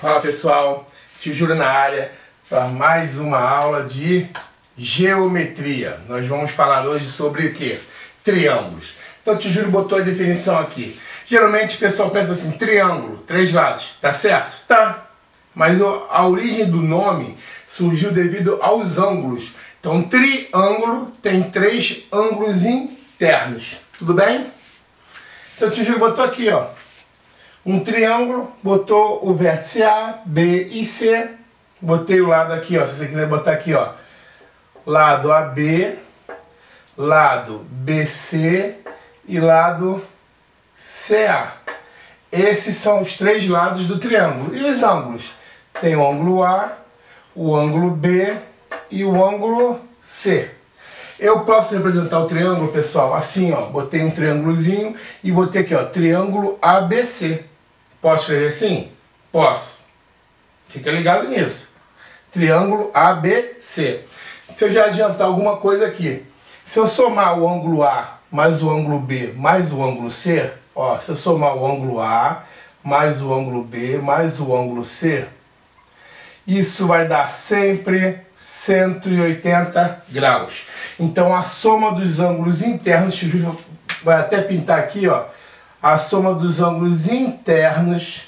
Fala pessoal, Tio Júlio na área para mais uma aula de geometria. Nós vamos falar hoje sobre o que? Triângulos. Então o Tio Júlio botou a definição aqui. Geralmente o pessoal pensa assim, triângulo, 3 lados, tá certo? Tá. Mas a origem do nome surgiu devido aos ângulos. Então triângulo tem 3 ângulos internos, tudo bem? Então o Tio Júlio botou aqui, ó. Um triângulo, botou o vértice A, B e C. Botei o lado aqui, ó. Se você quiser botar aqui, ó. Lado AB, lado BC e lado CA. Esses são os 3 lados do triângulo. E os ângulos? Tem o ângulo A, o ângulo B e o ângulo C. Eu posso representar o triângulo, pessoal, assim, ó. Botei um triângulozinho e botei aqui, ó, triângulo ABC. Posso escrever assim? Posso. Fica ligado nisso. Triângulo ABC. Se eu já adiantar alguma coisa aqui, se eu somar o ângulo A mais o ângulo B mais o ângulo C, ó, se eu somar o ângulo A mais o ângulo B mais o ângulo C, isso vai dar sempre 180 graus. Então a soma dos ângulos internos, vai até pintar aqui, ó, a soma dos ângulos internos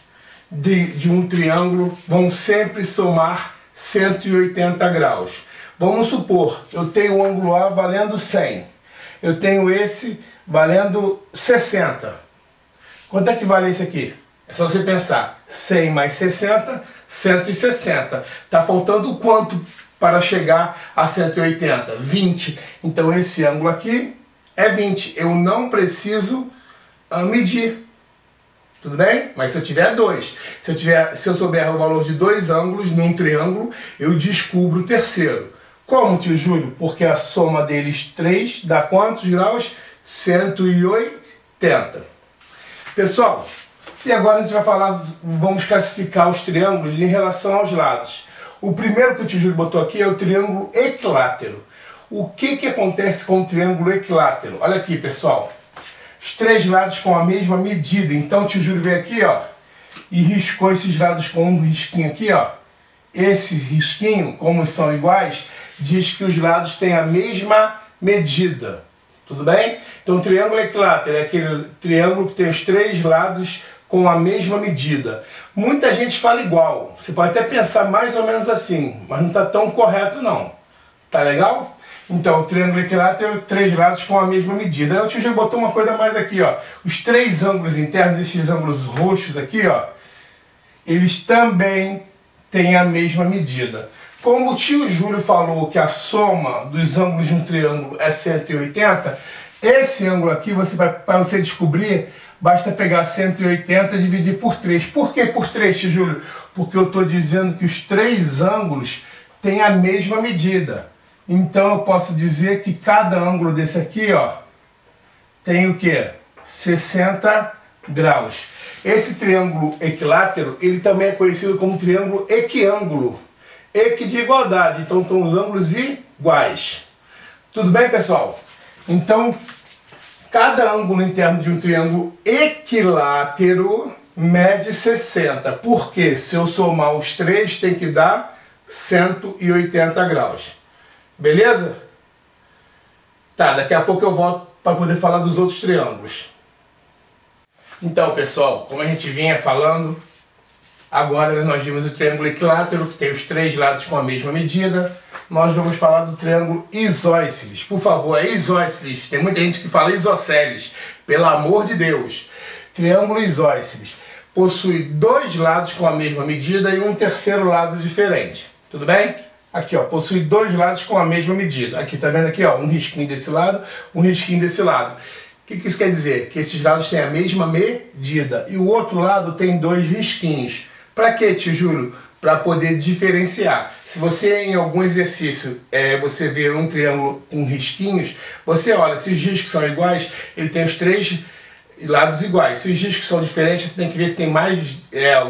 de um triângulo vão sempre somar 180 graus. Vamos supor, eu tenho o ângulo A valendo 100. Eu tenho esse valendo 60. Quanto é que vale esse aqui? É só você pensar. 100 mais 60, 160. Está faltando quanto para chegar a 180? 20. Então esse ângulo aqui é 20. Eu não preciso medir. Tudo bem? Mas se eu tiver 2, se eu souber o valor de 2 ângulos num triângulo, eu descubro o terceiro. Como, tio Júlio? Porque a soma deles 3 dá quantos graus? 180. Pessoal, e agora a gente vai falar, vamos classificar os triângulos em relação aos lados. O primeiro que o tio Júlio botou aqui é o triângulo equilátero. O que acontece com o triângulo equilátero? Olha aqui, pessoal. Os 3 lados com a mesma medida. Então o tio Júlio veio aqui, ó, e riscou esses lados com um risquinho aqui, ó. Esse risquinho, como são iguais, diz que os lados têm a mesma medida. Tudo bem? Então o triângulo equilátero é aquele triângulo que tem os 3 lados com a mesma medida. Muita gente fala igual. Você pode até pensar mais ou menos assim, mas não está tão correto não. Tá legal? Então, o triângulo equilátero, 3 lados com a mesma medida. Aí o tio já botou uma coisa mais aqui, ó. Os 3 ângulos internos, esses ângulos roxos aqui, ó, eles também têm a mesma medida. Como o tio Júlio falou que a soma dos ângulos de um triângulo é 180, esse ângulo aqui, para você descobrir, basta pegar 180 e dividir por 3. Por que por 3, tio Júlio? Porque eu estou dizendo que os 3 ângulos têm a mesma medida. Então eu posso dizer que cada ângulo desse aqui, ó, tem o quê? 60 graus. Esse triângulo equilátero, ele também é conhecido como triângulo equiângulo. Equi de igualdade, então são os ângulos iguais. Tudo bem, pessoal? Então, cada ângulo interno de um triângulo equilátero mede 60. Porque se eu somar os 3, tem que dar 180 graus. Beleza? Tá, daqui a pouco eu volto para poder falar dos outros triângulos. Então, pessoal, como a gente vinha falando, agora nós vimos o triângulo equilátero, que tem os 3 lados com a mesma medida. Nós vamos falar do triângulo isósceles. Por favor, é isósceles. Tem muita gente que fala isósceles. Pelo amor de Deus. Triângulo isósceles possui 2 lados com a mesma medida e um terceiro lado diferente. Tudo bem? Aqui, ó, possui 2 lados com a mesma medida. Aqui, tá vendo aqui, ó, um risquinho desse lado, um risquinho desse lado. O que isso quer dizer? Que esses lados têm a mesma medida. E o outro lado tem 2 risquinhos. Para quê, tio Júlio? Para poder diferenciar. Se você, em algum exercício, você vê um triângulo com risquinhos, você olha, se os riscos são iguais, ele tem os 3 lados iguais. Se os riscos são diferentes, você tem que ver se tem mais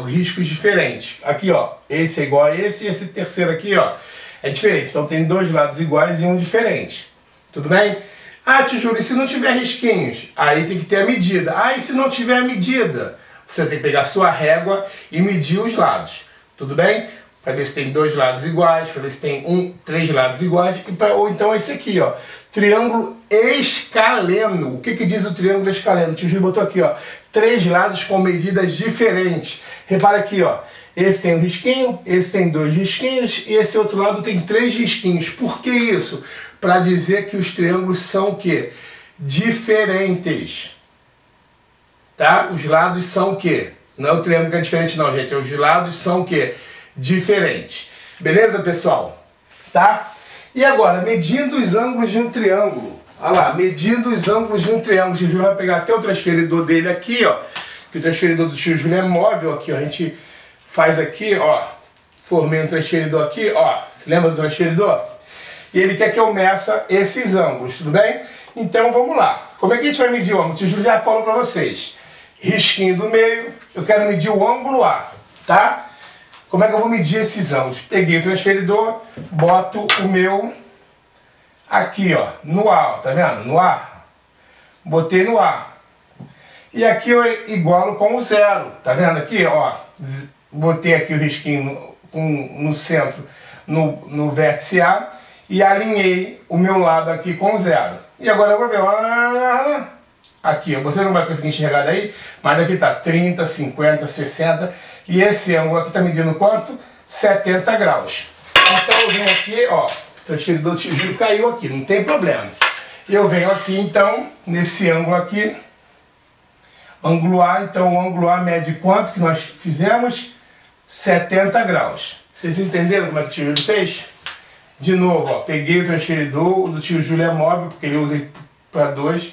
riscos diferentes. Aqui, ó, esse é igual a esse e esse terceiro aqui, ó, é diferente. Então tem 2 lados iguais e um diferente. Tudo bem? Ah, tio Júlio, e se não tiver risquinhos? Aí tem que ter a medida. Ah, e se não tiver a medida? Você tem que pegar a sua régua e medir os lados. Tudo bem? Para ver se tem dois lados iguais, para ver se tem três lados iguais, ou então esse aqui, ó, triângulo escaleno. O que diz o triângulo escaleno? O tio Júlio botou aqui, ó, três lados com medidas diferentes. Repara aqui, ó, esse tem um risquinho, esse tem dois risquinhos e esse outro lado tem três risquinhos. Por que isso? Para dizer que os triângulos são o quê? Diferentes. Tá? Os lados são o quê? Não é o triângulo que é diferente não, gente. Os lados são o quê? Diferentes. Beleza, pessoal? Tá? E agora, medindo os ângulos de um triângulo. Olha lá, medindo os ângulos de um triângulo. O tio Júlio vai pegar até o transferidor dele aqui, ó. Que o transferidor do tio Júlio é móvel aqui, ó. A gente faz aqui, ó. Formei um transferidor aqui, ó. Você lembra do transferidor? E ele quer que eu meça esses ângulos, tudo bem? Então vamos lá. Como é que a gente vai medir o ângulo? O tio Júlio já falou pra vocês. Risquinho do meio, eu quero medir o ângulo A, tá? Como é que eu vou medir esses ângulos? Peguei o transferidor, boto o meu aqui, ó, no A, ó, tá vendo? No A. Botei no A. E aqui eu igualo com o zero, tá vendo aqui, ó? Botei aqui o risquinho no centro, no vértice A, e alinhei o meu lado aqui com zero. E agora eu vou ver, aqui, você não vai conseguir enxergar daí, mas aqui tá 30, 50, 60, e esse ângulo aqui tá medindo quanto? 70 graus. Então eu venho aqui, ó, o transferidor do tio Júlio caiu aqui, não tem problema. Eu venho aqui então, nesse ângulo aqui, ângulo A, então o ângulo A mede quanto que nós fizemos? 70 graus. Vocês entenderam como é que o tio Júlio fez? De novo, ó, peguei o transferidor, o do tio Júlio é móvel, porque ele usa para dois.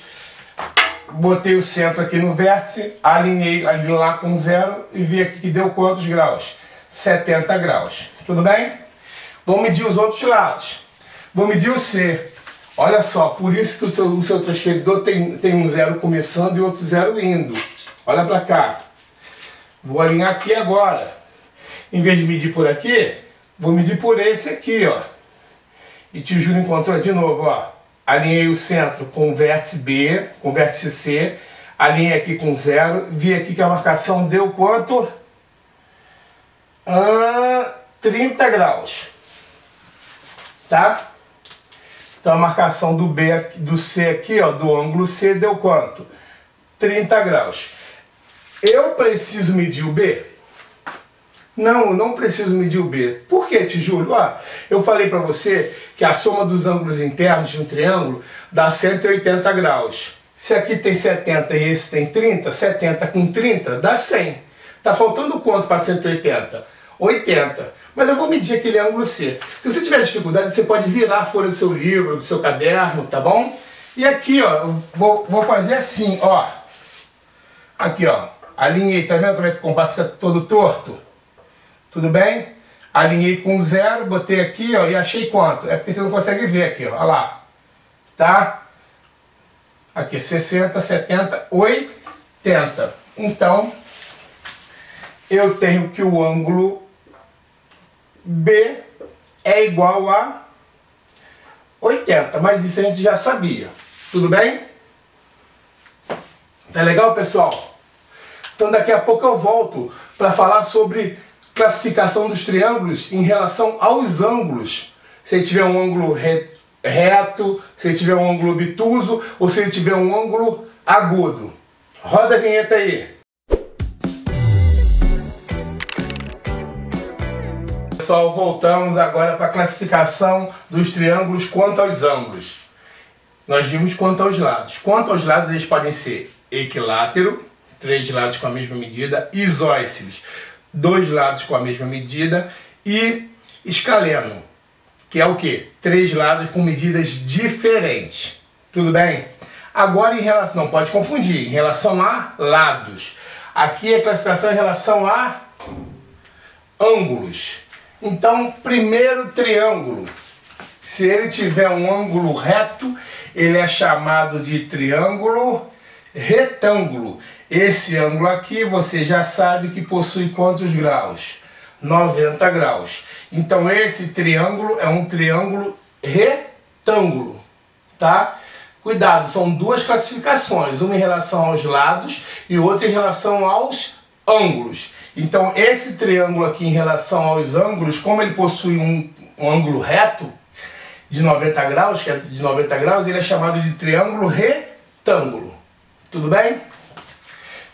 Botei o centro aqui no vértice, alinhei ali lá com zero e vi aqui que deu quantos graus? 70 graus. Tudo bem? Vamos medir os outros lados. Vou medir o C. Olha só, por isso que o seu transferidor tem um zero começando e outro zero indo. Olha para cá. Vou alinhar aqui agora. Em vez de medir por aqui, vou medir por esse aqui, ó. E tio Júlio encontrou de novo, ó. Alinhei o centro com o vértice B, com o vértice C. Alinhei aqui com zero. Vi aqui que a marcação deu quanto? 30 graus. Tá? Então a marcação do C aqui, ó, do ângulo C, deu quanto? 30 graus. Eu preciso medir o B? Não, eu não preciso medir o B. Por que, tio Júlio? Eu falei para você que a soma dos ângulos internos de um triângulo dá 180 graus. Se aqui tem 70 e esse tem 30, 70 com 30 dá 100. Tá faltando quanto para 180? 80. Mas eu vou medir aquele ângulo C. Se você tiver dificuldade, você pode virar a folha do seu livro, do seu caderno, tá bom? E aqui, ó, eu vou fazer assim, ó. Aqui, ó. Alinhei, tá vendo como é que o compasso fica todo torto? Tudo bem? Alinhei com zero, botei aqui, ó, e achei quanto? É porque você não consegue ver aqui, ó. Olha lá. Tá? Aqui, 60, 70, 80. Então, eu tenho que o ângulo B é igual a 80. Mas isso a gente já sabia. Tudo bem? Tá legal, pessoal? Então daqui a pouco eu volto para falar sobre classificação dos triângulos em relação aos ângulos. Se ele tiver um ângulo reto, se ele tiver um ângulo obtuso ou se ele tiver um ângulo agudo. Roda a vinheta aí. Pessoal, voltamos agora para a classificação dos triângulos quanto aos ângulos. Nós vimos quanto aos lados. Quanto aos lados, eles podem ser equilátero, 3 lados com a mesma medida, isósceles, 2 lados com a mesma medida, e escaleno, que é o quê? 3 lados com medidas diferentes. Tudo bem? Agora em relação, não pode confundir, em relação a lados. Aqui a classificação em relação a ângulos. Então, primeiro triângulo, se ele tiver um ângulo reto, ele é chamado de triângulo retângulo. Esse ângulo aqui você já sabe que possui quantos graus? 90 graus. Então esse triângulo é um triângulo retângulo, tá? Cuidado, são duas classificações, uma em relação aos lados e outra em relação aos ângulos. Então esse triângulo aqui em relação aos ângulos, como ele possui um ângulo reto de 90 graus, que é de 90 graus, ele é chamado de triângulo retângulo. Tudo bem?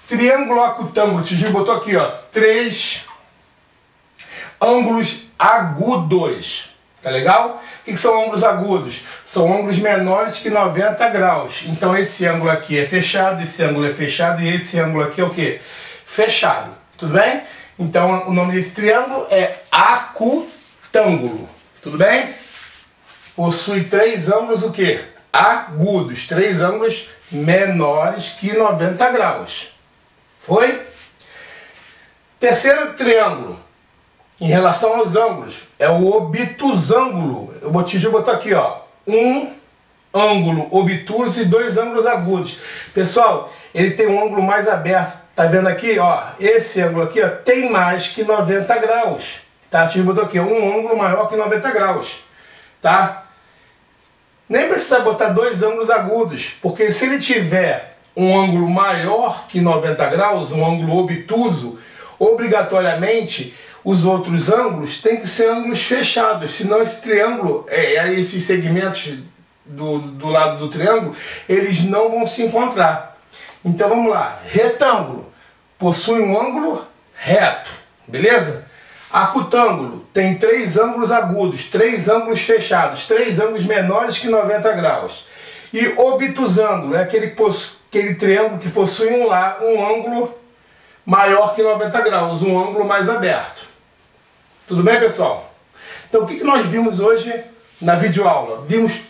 Triângulo acutângulo, o Gil botou aqui, ó, 3 ângulos agudos. Tá legal? O que são ângulos agudos? São ângulos menores que 90 graus. Então esse ângulo aqui é fechado, esse ângulo é fechado e esse ângulo aqui é o quê? Fechado. Tudo bem? Então o nome desse triângulo é acutângulo. Tudo bem? Possui 3 ângulos o quê? Agudos. 3 ângulos menores que 90 graus. Foi? Terceiro triângulo. Em relação aos ângulos, é o obtusângulo. O Botijo botou aqui, ó, um ângulo obtuso e 2 ângulos agudos. Pessoal, ele tem um ângulo mais aberto. Tá vendo aqui, ó? Esse ângulo aqui, ó, tem mais que 90 graus. Tá? O Botijo botou aqui, um ângulo maior que 90 graus. Tá? Nem precisa botar 2 ângulos agudos, porque se ele tiver um ângulo maior que 90 graus, um ângulo obtuso, obrigatoriamente os outros ângulos têm que ser ângulos fechados, senão esse triângulo, esses segmentos do lado do triângulo, eles não vão se encontrar. Então vamos lá, retângulo possui um ângulo reto, beleza? Acutângulo tem 3 ângulos agudos, 3 ângulos fechados, 3 ângulos menores que 90 graus. E obtusângulo é aquele triângulo que possui um ângulo maior que 90 graus, um ângulo mais aberto. Tudo bem, pessoal? Então o que nós vimos hoje na videoaula? Vimos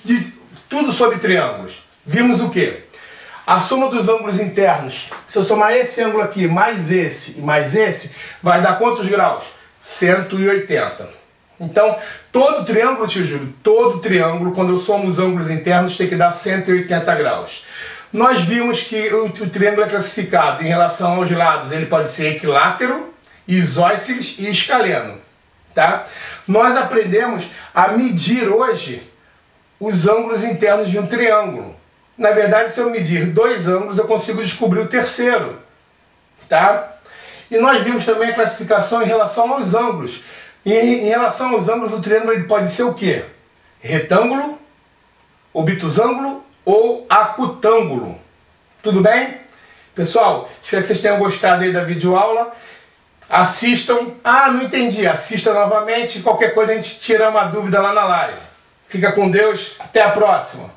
tudo sobre triângulos. Vimos o quê? A soma dos ângulos internos. Se eu somar esse ângulo aqui, mais esse e mais esse, vai dar quantos graus? 180. Então, todo triângulo, tio Júlio, todo triângulo, quando eu somo os ângulos internos, tem que dar 180 graus. Nós vimos que o triângulo é classificado em relação aos lados. Ele pode ser equilátero, isósceles e escaleno. Tá? Nós aprendemos a medir hoje os ângulos internos de um triângulo. Na verdade, se eu medir 2 ângulos, eu consigo descobrir o terceiro. Tá? E nós vimos também a classificação em relação aos ângulos. E em relação aos ângulos, o triângulo ele pode ser o quê? Retângulo, obtusângulo ou acutângulo. Tudo bem? Pessoal, espero que vocês tenham gostado aí da videoaula. Assistam. Ah, não entendi. Assista novamente. Qualquer coisa a gente tira uma dúvida lá na live. Fica com Deus. Até a próxima.